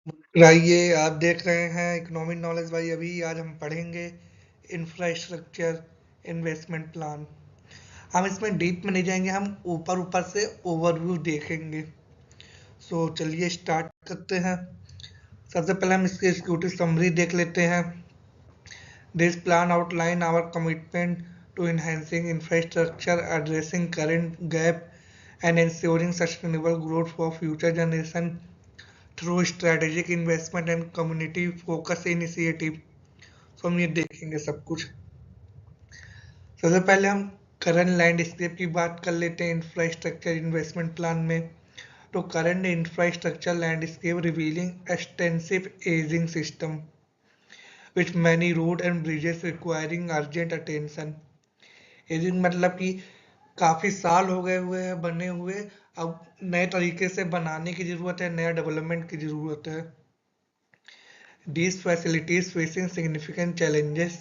आइए आप देख रहे हैं इकोनॉमिक नॉलेज भाई। अभी आज हम पढ़ेंगे इंफ्रास्ट्रक्चर इन्वेस्टमेंट प्लान। हम इसमें डीप में नहीं जाएंगे, हम ऊपर ऊपर से ओवरव्यू देखेंगे। सो चलिए स्टार्ट करते हैं। सबसे पहले हम इसकी एग्जीक्यूटिव समरी देख लेते हैं। This plan outline our commitment to enhancing infrastructure, addressing current gap and ensuring sustainable growth for future generation through strategic investment and community focus initiative। तो हम ये देखेंगे सब कुछ। सबसे पहले हम करंट लैंडस्केप की बात कर लेते हैं इंफ्रास्ट्रक्चर इन्वेस्टमेंट प्लान में। तो current infrastructure landscape revealing extensive ageing system which many road and bridges requiring urgent attention. Ageing मतलब कि काफी साल हो गए हुए हैं बने हुए, अब नए तरीके से बनाने की जरूरत है, नया डेवलपमेंट की जरूरत है। These facilities facing significant challenges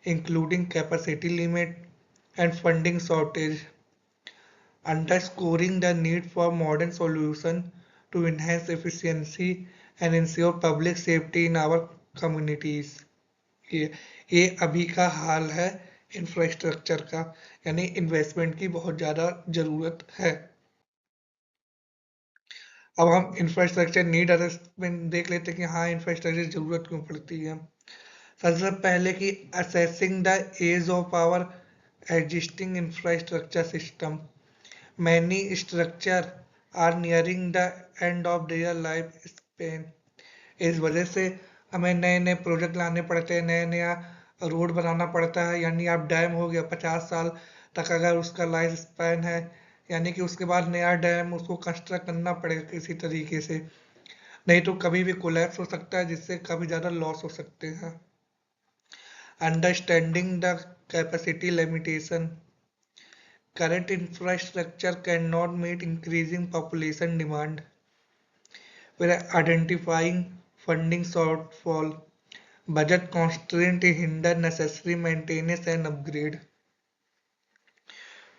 including capacity limit and funding shortage, underscoring the need for modern solutions to enhance efficiency and ensure public safety in our communities। ये ये अभी का हाल है इंफ्रास्ट्रक्चर का, यानी इन्वेस्टमेंट की बहुत ज़्यादा ज़रूरत है। अब हम इंफ्रास्ट्रक्चर नीड असेसमेंट देख लेते हैं कि हाँ इंफ्रास्ट्रक्चर ज़रूरत क्यों पड़ती है। सबसे पहले कि assessing the age of our existing infrastructure system. Many structure are nearing the end of their life span. इस वजह से हमें नए नए प्रोजेक्ट लाने पड़ते हैं, नया नया रोड बनाना पड़ता है। यानी आप डैम हो गया 50 साल तक अगर उसका लाइफ स्पैन है, यानी कि उसके बाद नया डैम उसको कंस्ट्रक्ट करना पड़ेगा किसी तरीके से, नहीं तो कभी भी कोलैप्स हो सकता है जिससे काफ़ी ज़्यादा लॉस हो सकते हैं। Understanding the capacity limitation. Current infrastructure cannot meet increasing population demand. We're identifying funding shortfall. Budget constraint hinder necessary maintenance and upgrade.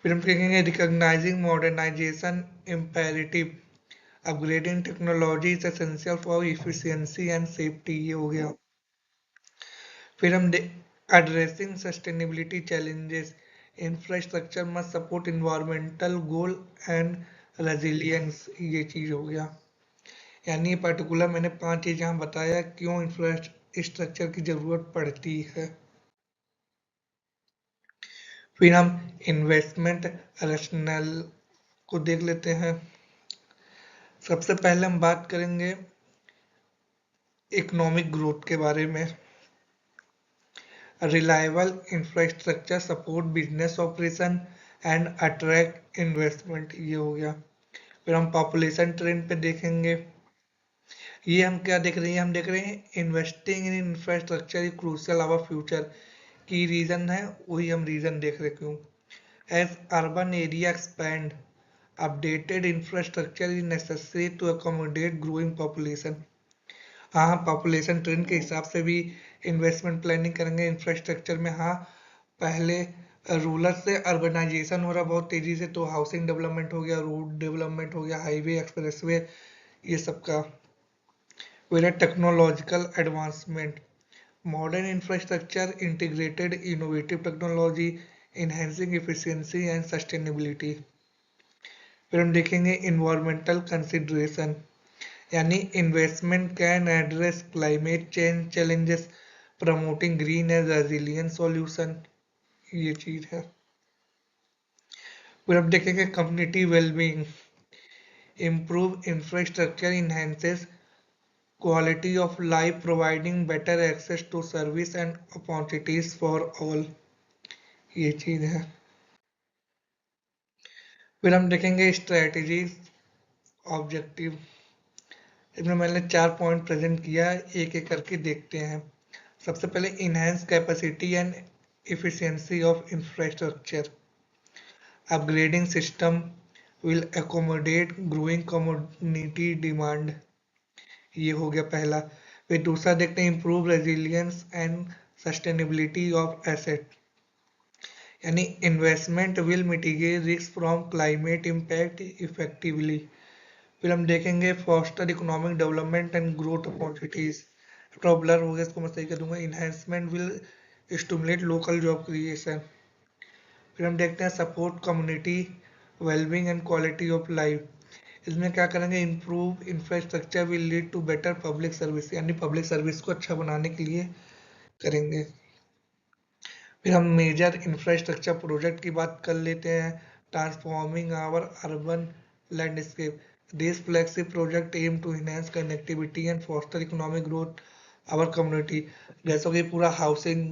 फिर हम देखेंगे recognizing modernization imperative. Upgrading technology is essential for efficiency and safety। ये हो गया। फिर हम addressing sustainability challenges, infrastructure must support environmental goal and resilience। ये चीज हो गया। यानी पर्टिकुलर मैंने 5 चीज यहाँ बताया क्यों इंफ्रास्ट्रक्चर की जरूरत पड़ती है। फिर हम इन्वेस्टमेंट रैशनल को देख लेते हैं। सबसे पहले हम बात करेंगे इकोनॉमिक ग्रोथ के बारे में। Reliable infrastructure support business operation and attract investment। ये हो गया। फिर हम पॉपुलेशन ट्रेंड पे देखेंगे। ये हम क्या देख रहे हैं, हम देख रहे हैं investing in infrastructure is crucial our future. Key reason है, वही हम रीजन देख रहे क्यों। As urban area expand, updated infrastructure is necessary to accommodate growing population. हाँ हम पॉपुलेशन ट्रेंड के हिसाब से भी इन्वेस्टमेंट प्लानिंग करेंगे इंफ्रास्ट्रक्चर में। हाँ पहले रूरल से अर्बनाइजेशन हो रहा बहुत तेजी से, तो हाउसिंग डेवलपमेंट हो गया, रोड डेवलपमेंट हो गया, हाईवे एक्सप्रेसवे, ये सब का। फिर है technological advancement, modern infrastructure integrated innovative technology enhancing efficiency and sustainability. फिर हम देखेंगे इन्वायरमेंटल कंसिडरेशन, यानी investment can address climate change challenges promoting green and resilient solution. ये चीज है। फिर अब देखेंगे community wellbeing, improve infrastructure enhances quality of life providing better access to service and opportunities for all. ये चीज है। फिर हम देखेंगे स्ट्रेटजी ऑब्जेक्टिव। इसमें मैंने 4 पॉइंट प्रेजेंट किया है, एक एक करके देखते हैं। सबसे पहले enhance capacity and efficiency of infrastructure, upgrading system will accommodate growing community demand। ये हो गया पहला। फिर दूसरा देखते हैं improve resilience and sustainability of asset, यानी investment will mitigate risk from climate impact effectively। फिर हम देखेंगे foster economic development and growth opportunities. थोड़ा ब्लर हो गया, इसको मैं सही कर दूंगा। Enhancement will stimulate local job creation. फिर हम देखते हैं support community wellbeing and quality of life. इसमें क्या करेंगे, improve infrastructure will lead to better public service, यानी पब्लिक सर्विस को अच्छा बनाने के लिए करेंगे। फिर हम मेजर इंफ्रास्ट्रक्चर प्रोजेक्ट की बात कर लेते हैं। Transforming our urban landscape, this flagship project aim to enhance connectivity and foster economic growth our community. जैसे कि पूरा हाउसिंग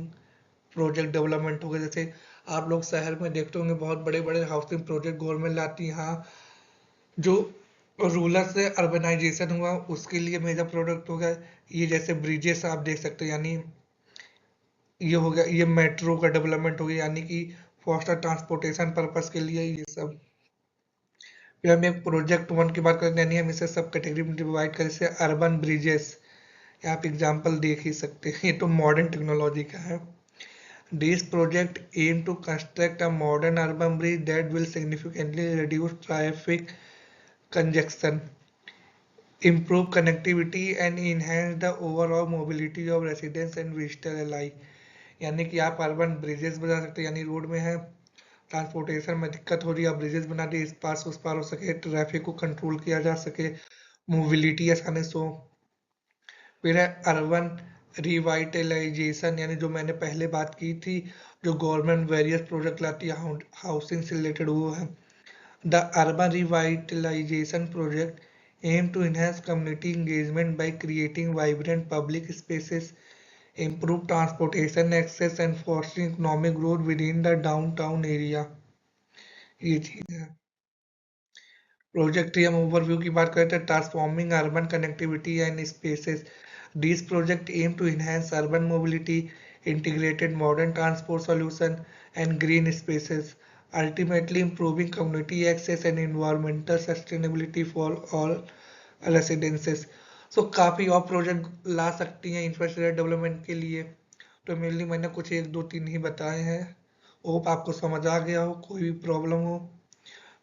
प्रोजेक्ट डेवलपमेंट हो गया, जैसे आप लोग शहर में देखते होंगे बहुत बड़े बड़े हाउसिंग प्रोजेक्ट गवर्नमेंट लाती है। यहाँ जो रूरल से अर्बनाइजेशन हुआ उसके लिए मेजर प्रोडक्ट हो गया ये, जैसे ब्रिजेस आप देख सकते हो, यानी ये हो गया, ये मेट्रो का डेवलपमेंट हो गया, यानी कि फास्टर ट्रांसपोर्टेशन पर्पस के लिए ये सब। फिर हम एक प्रोजेक्ट वन की बात करते हैं, यानी हम इसे सब कैटेगरी में डिवाइड करें, जैसे अर्बन ब्रिजेस। आप एग्जांपल देख ही सकते हैं, ये तो मॉडर्न टेक्नोलॉजी का है। This project aim to construct a modern urban bridge that will significantly reduce traffic congestion, improve connectivity and enhance the overall mobility of residents and visitors alike। यानी कि आप अर्बन ब्रिजेस बना सकते हैं, यानी road में है ट्रांसपोर्टेशन में दिक्कत हो रही है, आप ब्रिजेस बना दिए, इस पार से उस पार हो सके, ट्रैफिक को कंट्रोल किया जा सके, मोबिलिटी आसानी से हो। फिर है अर्बन रिवाइटलाइजेशन, यानी जो मैंने पहले बात की थी, जो गवर्नमेंट वेरियस प्रोजेक्ट लाती है हाउसिंग से रिलेटेड, वो है the urban revitalisation project aim to enhance community engagement by creating vibrant public spaces, improve transportation access and fostering economic growth within the downtown area। ये चीज है। प्रोजेक्ट हम overview की बात करते हैं, transforming urban connectivity and spaces. This project aim to enhance urban mobility, integrated modern transport solution and green spaces, ultimately improving community access and environmental sustainability for all residences. So काफ़ी और project ला सकती हैं infrastructure development के लिए। तो mainly मैंने कुछ एक दो तीन ही बताए हैं। होप आपको समझ आ गया हो। कोई भी प्रॉब्लम हो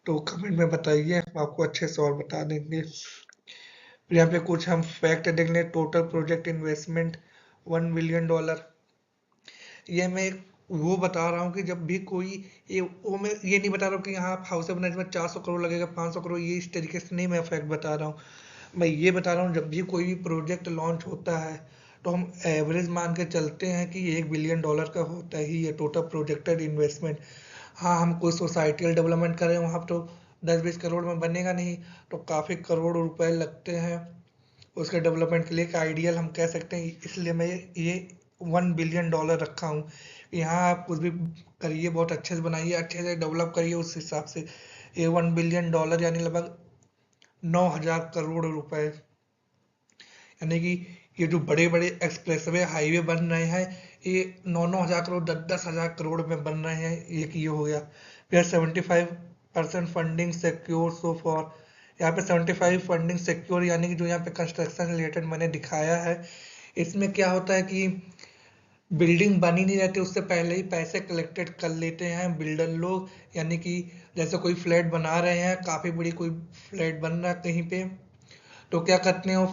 तो कमेंट में बताइए, हम आपको अच्छे से और बता देंगे। फिर यहाँ पे कुछ हम फैक्ट देख लें। Total project investment $1 billion. ये मैं वो बता रहा हूँ कि जब भी कोई वो मैं ये नहीं बता रहा हूँ कि यहाँ आप हाउस मैनेजमेंट में 400 करोड़ लगेगा, 500 करोड़, ये इस तरीके से नहीं मैं फैक्ट बता रहा हूँ। मैं ये बता रहा हूँ जब भी कोई भी प्रोजेक्ट लॉन्च होता है तो हम एवरेज मान के चलते हैं कि $1 बिलियन का होता ही है टोटल प्रोजेक्टेड इन्वेस्टमेंट। हाँ, हम कोई सोसाइटियल डेवलपमेंट कर रहे हैं वहाँ तो 10-20 करोड़ में बनेगा नहीं, तो काफ़ी करोड़ रुपए लगते हैं उसके डेवलपमेंट के लिए। एक आइडियल हम कह सकते हैं, इसलिए मैं ये $1 बिलियन रखा हूँ। यहाँ आप कुछ भी करिए, बहुत अच्छे से बनाइए, अच्छे से डेवलप करिए, उस हिसाब से ये $1 बिलियन यानी लगभग 9,000 करोड़ रुपए। यानी कि ये जो बड़े बड़े एक्सप्रेसवे हाईवे बन रहे हैं ये 9,000 करोड़ 10,000 करोड़ में बन रहे हैं। एक ये हो गया। फिर 75% फंडिंग सिक्योर सो फॉर। यहाँ पे 75 फंडिंग सिक्योर, यानी कि जो यहाँ पे कंस्ट्रक्शन रिलेटेड मैंने दिखाया है, इसमें क्या होता है कि बिल्डिंग बनी नहीं रहती उससे पहले ही पैसे कलेक्टेड कर लेते हैं बिल्डर लोग। यानी कि जैसे कोई फ्लैट बना रहे हैं, काफी बड़ी कोई फ्लैट बन रहा है कहीं पे, तो क्या करते हैं वो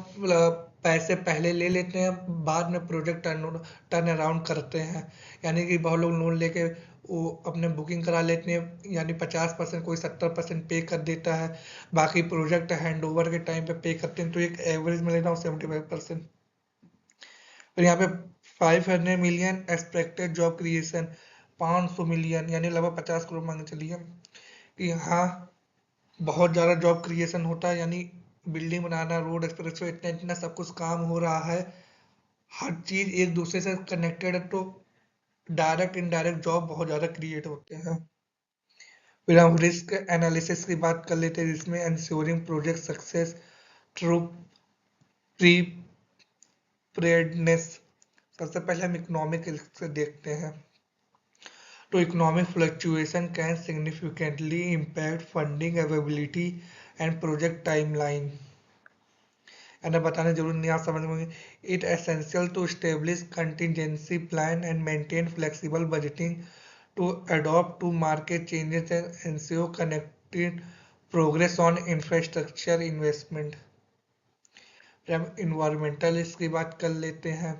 पैसे पहले ले लेते हैं, बाद में प्रोजेक्ट टर्न अराउंड करते हैं। यानी कि बहुत लोग लोन लेके वो अपने बुकिंग करा लेते हैं, यानी 50%, कोई 70% पे कर देता है, बाकी प्रोजेक्ट हैंड ओवर के टाइम पे पे करते हैं। तो एक एवरेज में ले रहा हूँ 75%। फिर यहाँ पे 500 million expected job creation, 500 million यानी लगभग 50 करोड़ मान के चलिए कि यहाँ बहुत ज़्यादा जॉब क्रिएशन होता है। यानी बिल्डिंग बनाना, रोड, एक्सप्रेसवे, इतना इतना सब कुछ काम हो रहा है, हर चीज एक दूसरे से कनेक्टेड है, तो डायरेक्ट इनडायरेक्ट जॉब बहुत ज़्यादा क्रिएट होते हैं। फिर हम रिस्क एनालिसिस की बात कर लेते हैं, जिसमें ensuring project success through preparedness. सबसे पहले हम इकोनॉमिक रिस्क से देखते हैं। तो economic fluctuation can significantly impact funding availability and project timeline. यानी बताने जरूर नहीं, आप समझ में। It essential to establish contingency plan and maintain flexible budgeting to adopt to market changes and ensure connected progress on infrastructure investment. हम environmental इसकी बात कर लेते हैं।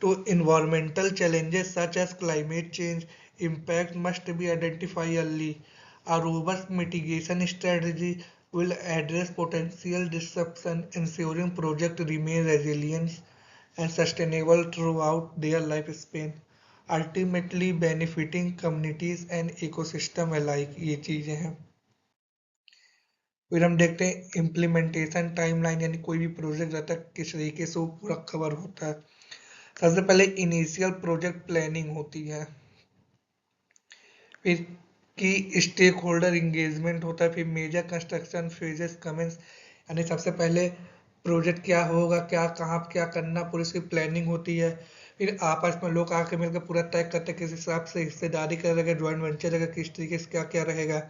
To environmental challenges such as climate change impact must be identified early. A robust mitigation strategy will address potential disruption, ensuring projects remain resilient and sustainable throughout their lifespan, ultimately benefiting communities and ecosystem alike। ये चीजें हैं। फिर हम देखते हैं implementation timeline, यानी कोई भी प्रोजेक्ट रहता है किस तरीके से वो पूरा कवर होता है। सबसे पहले इनिशियल प्रोजेक्ट प्लानिंग होती है, फिर की स्टेक होल्डर इंगेजमेंट होता है, फिर मेजर कंस्ट्रक्शन फेजेस कमेंस, यानी सबसे पहले प्रोजेक्ट क्या होगा, क्या कहाँ क्या करना, पूरी उसकी प्लानिंग होती है। फिर आपस में लोग आके मिलकर पूरा तय करते हैं किस हिसाब से हिस्सेदारी करेगा, ज्वाइंट वेंचर रहेगा, किस तरीके से क्या क्या रहेगा।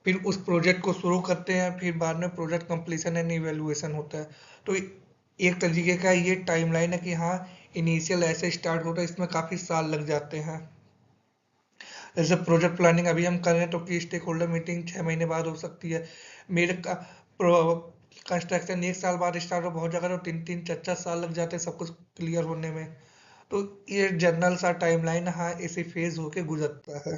फिर उस प्रोजेक्ट को शुरू करते हैं, फिर बाद में प्रोजेक्ट कंप्लीशन एंड इवेल्युएशन होता है। तो एक तरीके का ये टाइमलाइन है कि हाँ, इनिशियल ऐसे स्टार्ट होता है, इसमें काफ़ी साल लग जाते हैं। जैसे प्रोजेक्ट प्लानिंग अभी हम कर रहे हैं तो की स्टेक होल्डर मीटिंग 6 महीने बाद हो सकती है। मेरे का कंस्ट्रक्शन 1 साल बाद स्टार्ट हो, बहुत जगह तो 3-3 4-4 साल लग जाते हैं सब कुछ क्लियर होने में। तो ये जनरल सा टाइमलाइन हाँ इसी फेज होके गुजरता है।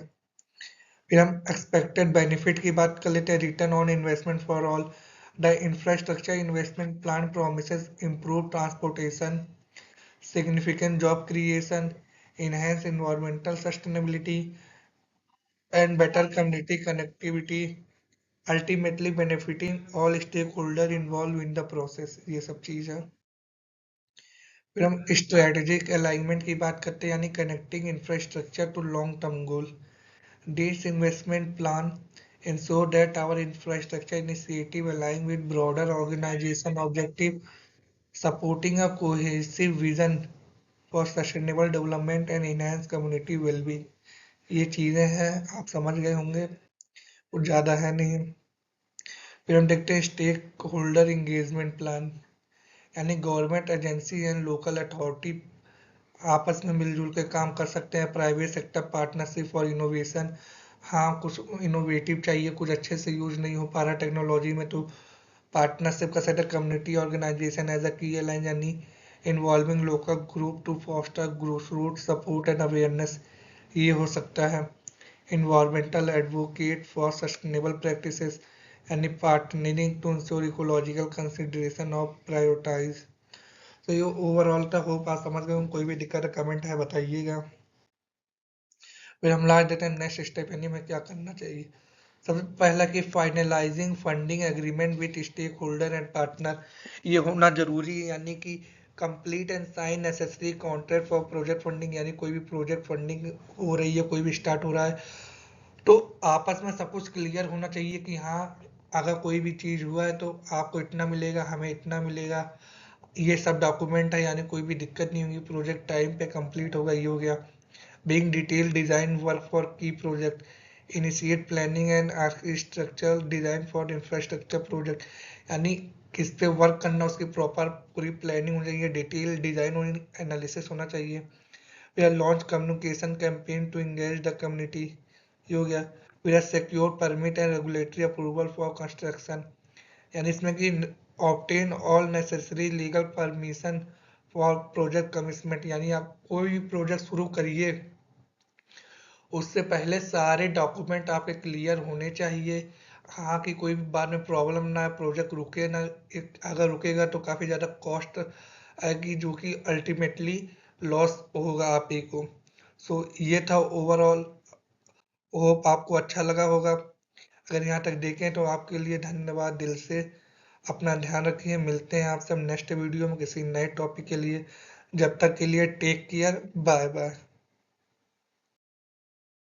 फिर हम एक्सपेक्टेड बेनिफिट की बात कर लेते हैं। Return on investment for all. The infrastructure investment plan promises improve transportation, significant job creation, enhance environmental sustainability, and better community connectivity, ultimately benefiting all stakeholders involved in the process। ये सब चीज़ है। फिर हम स्ट्रेटेजिक अलाइनमेंट की बात करते हैं, यानी connecting infrastructure to long term goal. This investment plan ensure that our infrastructure initiative align with broader organization objective, supporting a cohesive vision for sustainable development and enhance community well-being। ये चीजें हैं, आप समझ गए होंगे, कुछ ज्यादा है नहीं। फिर हम देखते हैं स्टेक होल्डर इंगेजमेंट प्लान, यानी government agency and local authority आपस में मिलजुल के काम कर सकते हैं। Private sector partnership for innovation, हाँ कुछ इनोवेटिव चाहिए, कुछ अच्छे से यूज नहीं हो पा रहा टेक्नोलॉजी में, तो पार्टनरशिप का setup community organisation as a key line, यानी involving local group to foster grass root support and awareness, ये हो सकता है। Environmental advocate for sustainable practices, यानी partnering to ensure ecological consideration of prioritise. तो ये ओवरऑल था, होप आप समझ गए। कोई भी दिक्कत है कमेंट है बताइएगा। फिर हम ला देते हैं नेक्स्ट स्टेप, यानी में क्या करना चाहिए। सबसे पहला कि finalising funding agreement with stakeholder and partner, ये होना जरूरी है, यानी कि complete and sign necessary contract for project funding, यानी कोई भी प्रोजेक्ट फंडिंग हो रही है, कोई भी स्टार्ट हो रहा है तो आपस में सब कुछ क्लियर होना चाहिए कि हाँ अगर कोई भी चीज़ हुआ है तो आपको इतना मिलेगा, हमें इतना मिलेगा। ये सब डॉक्यूमेंट है, यानी कोई भी दिक्कत नहीं होगी, प्रोजेक्ट टाइम पे कंप्लीट होगा, ये हो गया। being detailed design work for key project, initiate planning and architectural design for infrastructure project, यानी किस पे वर्क करना उसकी प्रॉपर पूरी प्लानिंग होनी चाहिए, डिटेल डिजाइन और एनालिसिस होना चाहिए। फिर launch communication campaign to engage the community, ये हो गया। फिर secure permit and regulatory approval for construction, यानी इसमें कि obtain all necessary legal permission for project commitment, यानी आप कोई भी प्रोजेक्ट शुरू करिए उससे पहले सारे डॉक्यूमेंट आपके क्लियर होने चाहिए। हाँ कि कोई भी बाद में प्रॉब्लम ना प्रोजेक्ट रुके ना, अगर रुकेगा तो काफ़ी ज़्यादा कॉस्ट आएगी जो कि अल्टीमेटली लॉस होगा आप ही को। सो ये था ओवरऑल, होप आपको अच्छा लगा होगा। अगर यहाँ तक देखें तो आपके लिए धन्यवाद दिल से। अपना ध्यान रखिए, मिलते हैं आपसे हम नेक्स्ट वीडियो में किसी नए टॉपिक के लिए। जब तक के लिए टेक केयर, बाय बाय।